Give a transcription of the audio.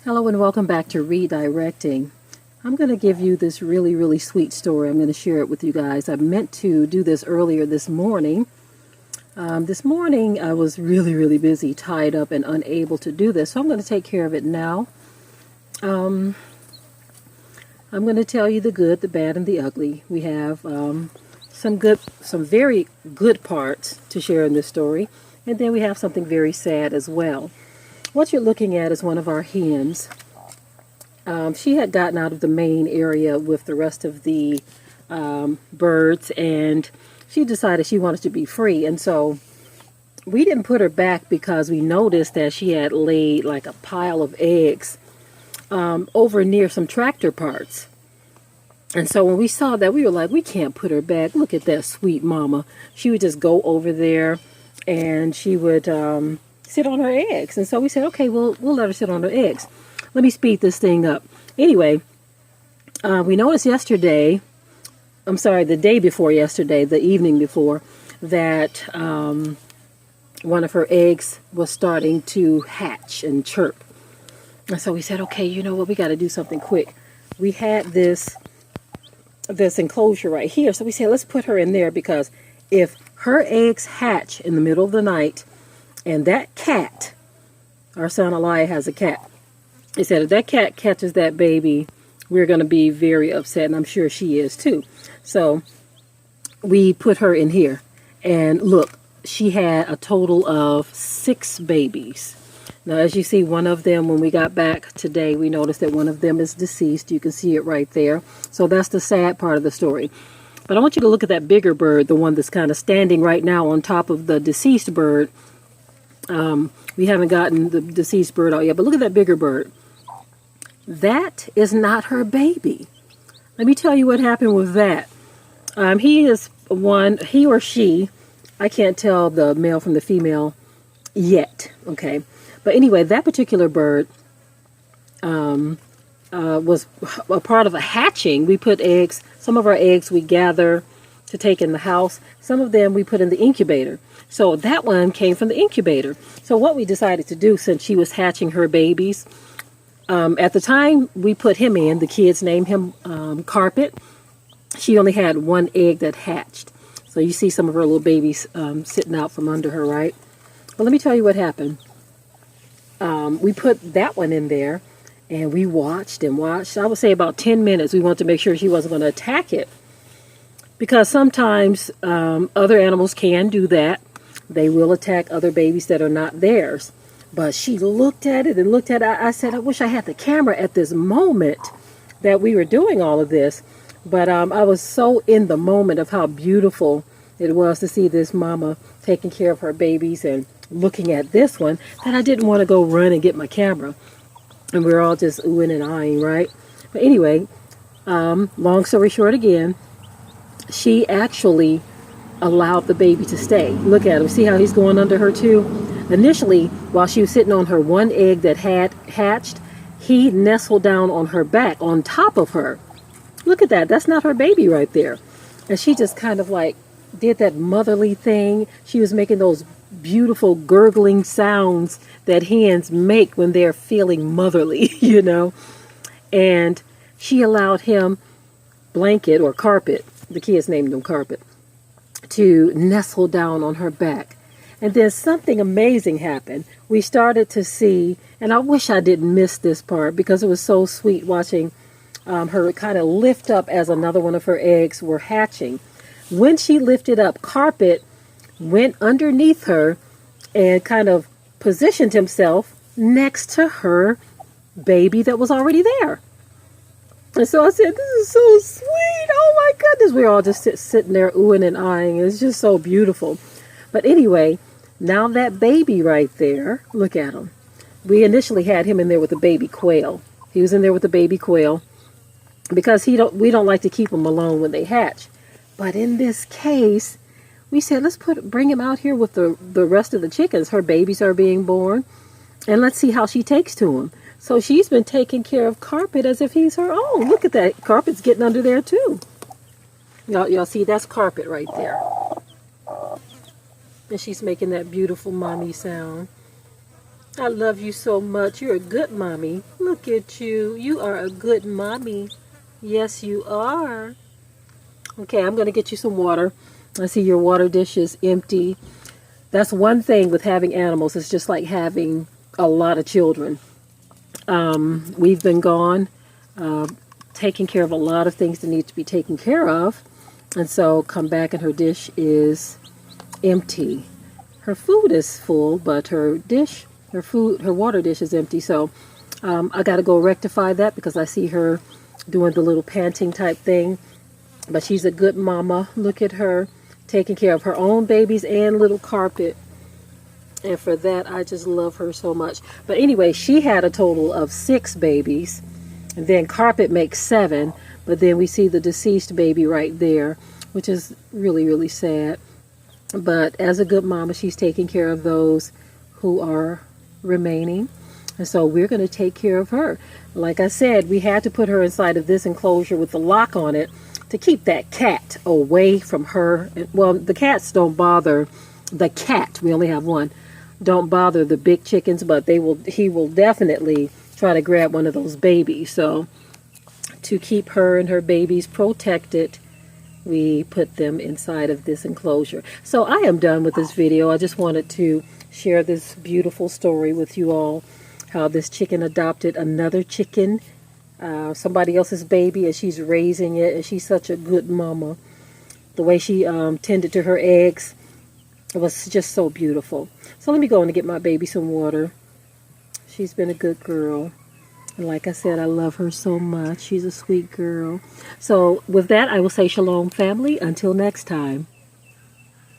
Hello and welcome back to Redirecting. I'm going to give you this really sweet story. I'm going to share it with you guys. I meant to do this earlier this morning. This morning I was really busy, tied up, and unable to do this. So I'm going to take care of it now. I'm going to tell you the good, the bad, and the ugly. We have some very good parts to share in this story. And then we have something very sad as well. What you're looking at is one of our hens. She had gotten out of the main area with the rest of the birds, and she decided she wanted to be free. And so we didn't put her back because we noticed that she had laid like a pile of eggs over near some tractor parts. And so when we saw that, we were like, we can't put her back. Look at that sweet mama. She would just go over there and she would sit on her eggs. And so we said, okay, we'll let her sit on her eggs. Let me speed this thing up. Anyway, we noticed the day before yesterday, the evening before, that one of her eggs was starting to hatch and chirp. And so we said, okay, you know what, we got to do something quick. We had this enclosure right here. So we said, let's put her in there, because if her eggs hatch in the middle of the night, and that cat, our son Elia has a cat. He said if that cat catches that baby, we're going to be very upset, and I'm sure she is too. So we put her in here, and look, she had a total of 6 babies. Now, as you see, one of them, when we got back today, we noticed that one of them is deceased. You can see it right there. So that's the sad part of the story. But I want you to look at that bigger bird, the one that's kind of standing right now on top of the deceased bird. We haven't gotten the deceased bird out yet, but look at that bigger bird. That is not her baby. Let me tell you what happened with that. He or she, I can't tell the male from the female yet, okay? But anyway, that particular bird was a part of a hatching. We put eggs, some of our eggs we gather to take in the house. Some of them we put in the incubator. So that one came from the incubator. So what we decided to do, since she was hatching her babies, at the time we put him in, the kids named him Carpet. She only had 1 egg that hatched. So you see some of her little babies sitting out from under her, right? Well, let me tell you what happened. We put that one in there, and we watched and watched. I would say about 10 minutes. We wanted to make sure she wasn't going to attack it. Because sometimes other animals can do that. They will attack other babies that are not theirs. But she looked at it and looked at it. I said, I wish I had the camera at this moment that we were doing all of this. But I was so in the moment of how beautiful it was to see this mama taking care of her babies and looking at this one, that I didn't want to go run and get my camera. And we were all just oohing and eyeing, right? But anyway, long story short again, she actually allowed the baby to stay. Look at him. See how he's going under her too? Initially, while she was sitting on her 1 egg that had hatched, he nestled down on her back, on top of her. Look at that. That's not her baby right there. And she just kind of like did that motherly thing. She was making those beautiful gurgling sounds that hens make when they're feeling motherly, you know. And she allowed him, Blanket or Carpet, the kids named him Carpet, to nestle down on her back. And then something amazing happened. We started to see, and I wish I didn't miss this part because it was so sweet watching her kind of lift up as another one of her eggs were hatching. When she lifted up, Carpet went underneath her and kind of positioned himself next to her baby that was already there. And so I said, this is so sweet. Oh my goodness. We were all just sitting there oohing and eyeing. It's just so beautiful. But anyway, now that baby right there, look at him. We initially had him in there with a baby quail. He was in there with a baby quail because we don't like to keep them alone when they hatch. But in this case, we said, let's bring him out here with the rest of the chickens. Her babies are being born. And let's see how she takes to him. So she's been taking care of Carpet as if he's her own. Look at that. Carpet's getting under there too. Y'all see, that's Carpet right there. And she's making that beautiful mommy sound. I love you so much. You're a good mommy. Look at you. You are a good mommy. Yes, you are. Okay, I'm going to get you some water. I see your water dish is empty. That's one thing with having animals. It's just like having a lot of children. We've been gone, taking care of a lot of things that need to be taken care of. And so come back and her dish is empty. Her food is full, but her water dish is empty. So I got to go rectify that because I see her doing the little panting type thing. But she's a good mama. Look at her taking care of her own babies and little Carpet. And for that, I just love her so much. But anyway, she had a total of 6 babies. And then Carpet makes 7. But then we see the deceased baby right there, which is really, really sad. But as a good mama, she's taking care of those who are remaining. And so we're going to take care of her. Like I said, we had to put her inside of this enclosure with the lock on it to keep that cat away from her. Well, the cats don't bother the cat. We only have one. Don't bother the big chickens, but he will definitely try to grab one of those babies. So to keep her and her babies protected, we put them inside of this enclosure. So I am done with this video. I just wanted to share this beautiful story with you all, how this chicken adopted another chicken, somebody else's baby, and she's raising it, and she's such a good mama. The way she tended to her eggs, it was just so beautiful. So let me go in and get my baby some water. She's been a good girl. And like I said, I love her so much. She's a sweet girl. So with that, I will say shalom, family. Until next time.